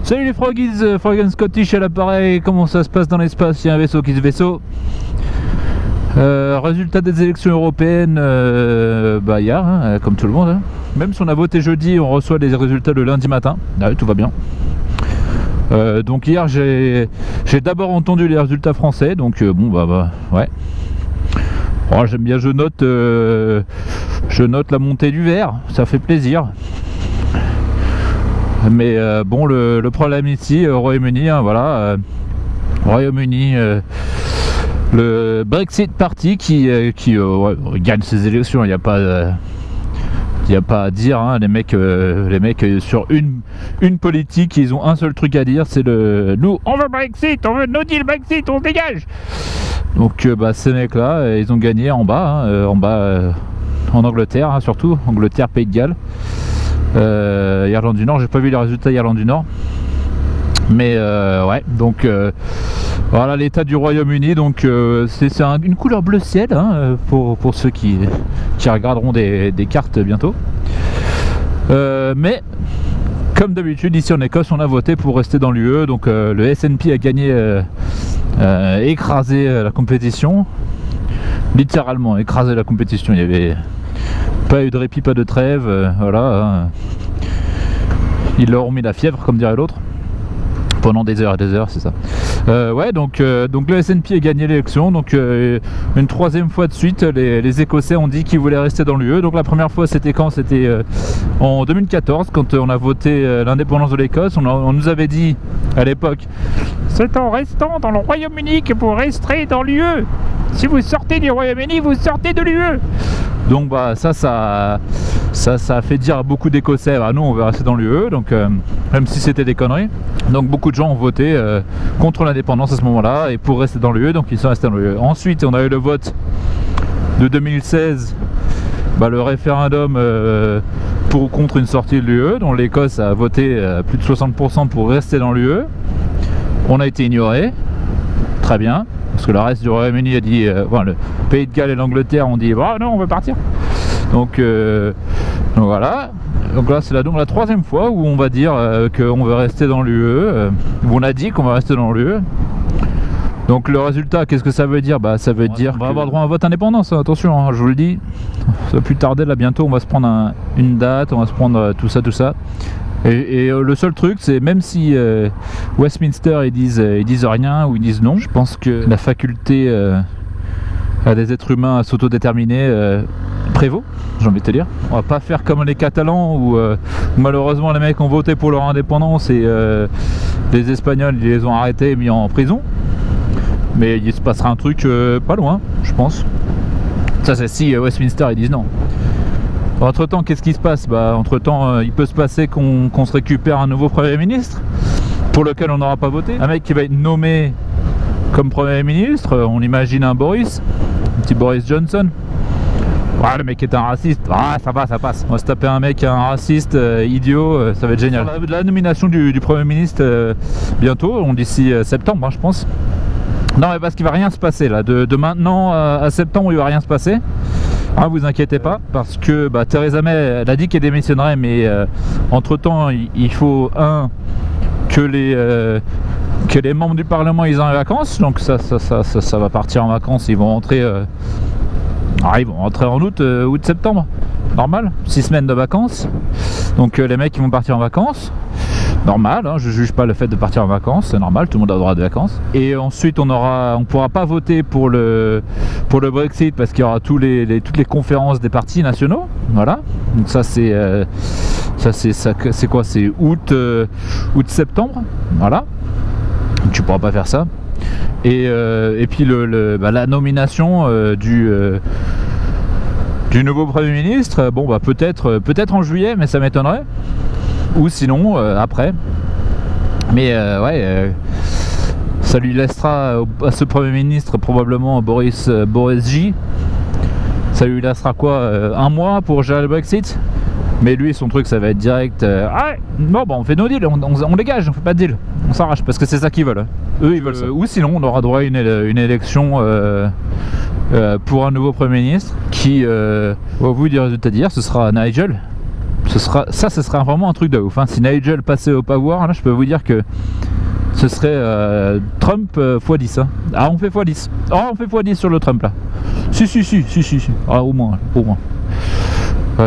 Salut les Froggies, Frog & Scottish à l'appareil. Comment ça se passe dans l'espace? Il y a un vaisseau qui se vaisseau. Résultat des élections européennes, hier, hein, comme tout le monde. Hein. Même si on a voté jeudi, on reçoit les résultats le lundi matin. Ah, tout va bien. Donc hier, j'ai d'abord entendu les résultats français. Donc ouais. Oh, j'aime bien, je note la montée du vert. Ça fait plaisir. Mais bon, le problème ici au Royaume-Uni, hein, voilà, Royaume-Uni, le Brexit Party qui gagne ces élections. Il n'y a pas à dire, hein, les mecs sur une politique, ils ont un seul truc à dire, c'est nous on veut Brexit, on veut no deal Brexit, on se dégage. Donc ces mecs là, ils ont gagné en bas, en Angleterre, hein, surtout Angleterre, Pays de Galles. Irlande du Nord, j'ai pas vu les résultats Irlande du Nord, mais ouais, donc voilà l'état du Royaume-Uni. Donc c'est une couleur bleu ciel, hein, pour ceux qui regarderont des cartes bientôt, mais comme d'habitude ici en Écosse on a voté pour rester dans l'UE. Donc le SNP a gagné, écrasé la compétition, littéralement écrasé la compétition. Il y avait pas eu de répit, pas de trêve, voilà. Hein. Ils leur ont mis la fièvre, comme dirait l'autre, pendant des heures et des heures, c'est ça. Ouais, donc le SNP a gagné l'élection. Donc une troisième fois de suite, les Écossais ont dit qu'ils voulaient rester dans l'UE. Donc la première fois, c'était quand? C'était en 2014, quand on a voté l'indépendance de l'Écosse. On nous avait dit à l'époque, c'est en restant dans le Royaume-Uni que vous resterez dans l'UE. Si vous sortez du Royaume-Uni, vous sortez de l'UE. Donc ça a fait dire à beaucoup d'Écossais, nous on veut rester dans l'UE, donc même si c'était des conneries. Donc beaucoup de gens ont voté contre l'indépendance à ce moment-là et pour rester dans l'UE, donc ils sont restés dans l'UE. Ensuite on a eu le vote de 2016, le référendum pour ou contre une sortie de l'UE, dont l'Écosse a voté plus de 60% pour rester dans l'UE. On a été ignoré, très bien. Parce que le reste du Royaume-Uni a dit, le Pays de Galles et l'Angleterre ont dit, non, on veut partir. Donc voilà. Donc là, c'est donc la troisième fois où on va dire qu'on veut rester dans l'UE. Où on a dit qu'on va rester dans l'UE. Donc le résultat, qu'est-ce que ça veut dire? Ça veut dire qu'on va avoir droit à un vote indépendance. Attention, hein, je vous le dis. Ça va plus tarder, là bientôt, on va se prendre une date, on va se prendre tout ça. Et le seul truc, c'est même si Westminster ils disent rien ou ils disent non, je pense que la faculté à des êtres humains à s'autodéterminer prévaut, j'ai envie de te dire. On va pas faire comme les Catalans où malheureusement les mecs ont voté pour leur indépendance et les Espagnols ils les ont arrêtés et mis en prison. Mais il se passera un truc pas loin, je pense. Ça c'est si Westminster ils disent non. Entre temps, qu'est-ce qui se passe? Entre temps, il peut se passer qu'on se récupère un nouveau Premier ministre pour lequel on n'aura pas voté. Un mec qui va être nommé comme Premier ministre, on imagine un Boris, un petit Boris Johnson. Ouais, le mec est un raciste. Ah, ça va, ça passe. On va se taper un mec, un raciste, idiot, ça va être génial. La nomination du Premier ministre bientôt, d'ici septembre, hein, je pense. Non, mais parce qu'il va rien se passer là. De maintenant à septembre, il va rien se passer. Vous inquiétez pas, parce que Theresa May elle a dit qu'elle démissionnerait, mais entre temps il faut que les membres du Parlement ils aient en vacances. Donc ça va partir en vacances. Ils vont rentrer en août-septembre, normal, 6 semaines de vacances. Donc les mecs ils vont partir en vacances. Normal, hein, je juge pas le fait de partir en vacances, c'est normal, tout le monde a le droit de vacances. Et ensuite on pourra pas voter pour le Brexit parce qu'il y aura toutes les conférences des partis nationaux, voilà. Donc ça c'est quoi, c'est août-septembre, voilà. Donc tu pourras pas faire ça. Et puis la nomination du nouveau Premier ministre, peut-être en juillet, mais ça m'étonnerait. Ou sinon après, mais ça lui laissera à ce Premier ministre probablement Boris J, ça lui laissera quoi, un mois pour gérer le Brexit. Mais lui son truc ça va être direct, on fait no deal, on dégage, on fait pas de deal, on s'arrache, parce que c'est ça qu'ils veulent, eux ils veulent ça. Ou sinon on aura droit à une élection pour un nouveau Premier ministre qui, au bout du résultat d'hier, ce sera Nigel. ce serait vraiment un truc de ouf, hein. Si Nigel passait au pouvoir, là je peux vous dire que ce serait Trump x10, hein. Ah, on fait x10. Oh, on fait x10 sur le Trump là. Si. Ah, au moins.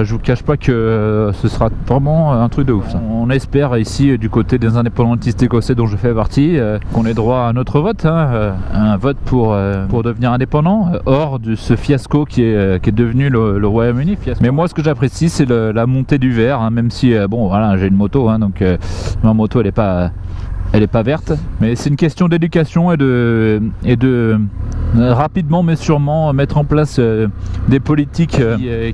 Je vous cache pas que ce sera vraiment un truc de ouf, ça. On espère ici du côté des indépendantistes écossais dont je fais partie qu'on ait droit à notre vote, hein, un vote pour devenir indépendant, hors de ce fiasco qui est devenu le Royaume-Uni. Mais moi ce que j'apprécie c'est la montée du vert, hein, même si bon voilà, j'ai une moto, hein, donc ma moto elle est pas verte, mais c'est une question d'éducation et de rapidement mais sûrement mettre en place des politiques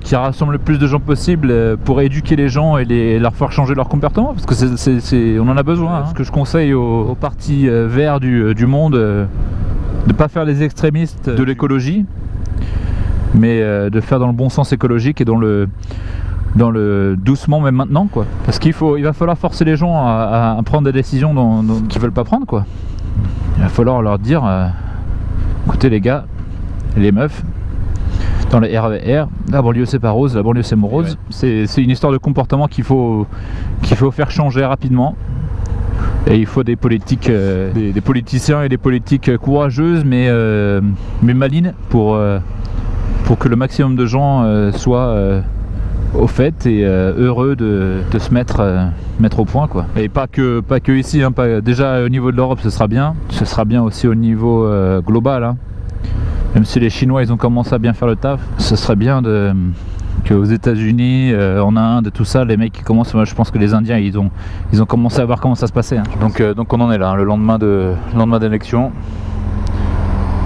qui rassemblent le plus de gens possible pour éduquer les gens et leur faire changer leur comportement, parce que on en a besoin, hein. Ce que je conseille aux partis verts du monde, de ne pas faire les extrémistes de l'écologie, mais de faire dans le bon sens écologique et dans le doucement, même maintenant, quoi. Parce il va falloir forcer les gens à prendre des décisions qu'ils veulent pas prendre, quoi. Il va falloir leur dire écoutez les gars, les meufs, dans les RER, la banlieue c'est pas rose, la banlieue c'est morose. Ouais. C'est une histoire de comportement qu'il faut faire changer rapidement. Et il faut des politiques, des politiciens et des politiques courageuses mais malines pour que le maximum de gens soient au fait et heureux de se mettre au point, quoi. Et pas que ici, hein, déjà au niveau de l'Europe ce sera bien aussi au niveau global, hein. Même si les Chinois ils ont commencé à bien faire le taf, ce serait bien qu'aux États-Unis, en Inde, tout ça, les mecs qui commencent, moi je pense que les Indiens ils ont commencé à voir comment ça se passait, hein. Donc on en est là, hein, le lendemain d'élection.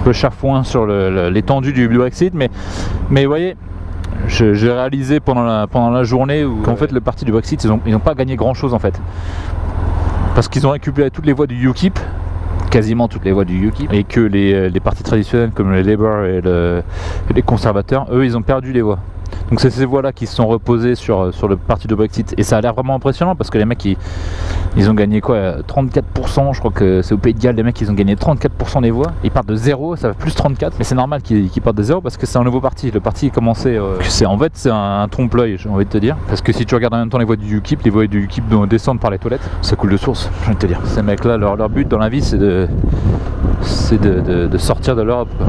Un peu chafouin sur l'étendue du Brexit, mais vous voyez, j'ai réalisé pendant la journée qu'en fait le parti du Brexit ils n'ont pas gagné grand chose en fait, parce qu'ils ont récupéré toutes les voix du UKIP, quasiment toutes les voix du UKIP, et que les partis traditionnels comme le Labour et les conservateurs, eux ils ont perdu les voix. Donc c'est ces voix-là qui se sont reposées sur le parti de Brexit, et ça a l'air vraiment impressionnant parce que les mecs ils ont gagné quoi, 34%, je crois que c'est au Pays de Galles, les mecs ils ont gagné 34% des voix, ils partent de 0, ça va plus 34, mais c'est normal qu'ils partent de 0 parce que c'est un nouveau parti, le parti commençait, en fait c'est un trompe-l'œil, j'ai envie de te dire, parce que si tu regardes en même temps les voix du UKIP, les voix du UKIP descendent par les toilettes, ça coule de source, j'ai envie de te dire. Ces mecs là, leur but dans la vie c'est de sortir de l'Europe, quoi.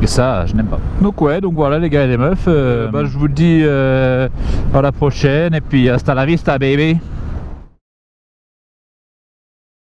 Et ça, je n'aime pas. Donc ouais, donc voilà les gars et les meufs, je vous le dis à la prochaine, et puis hasta la vista baby.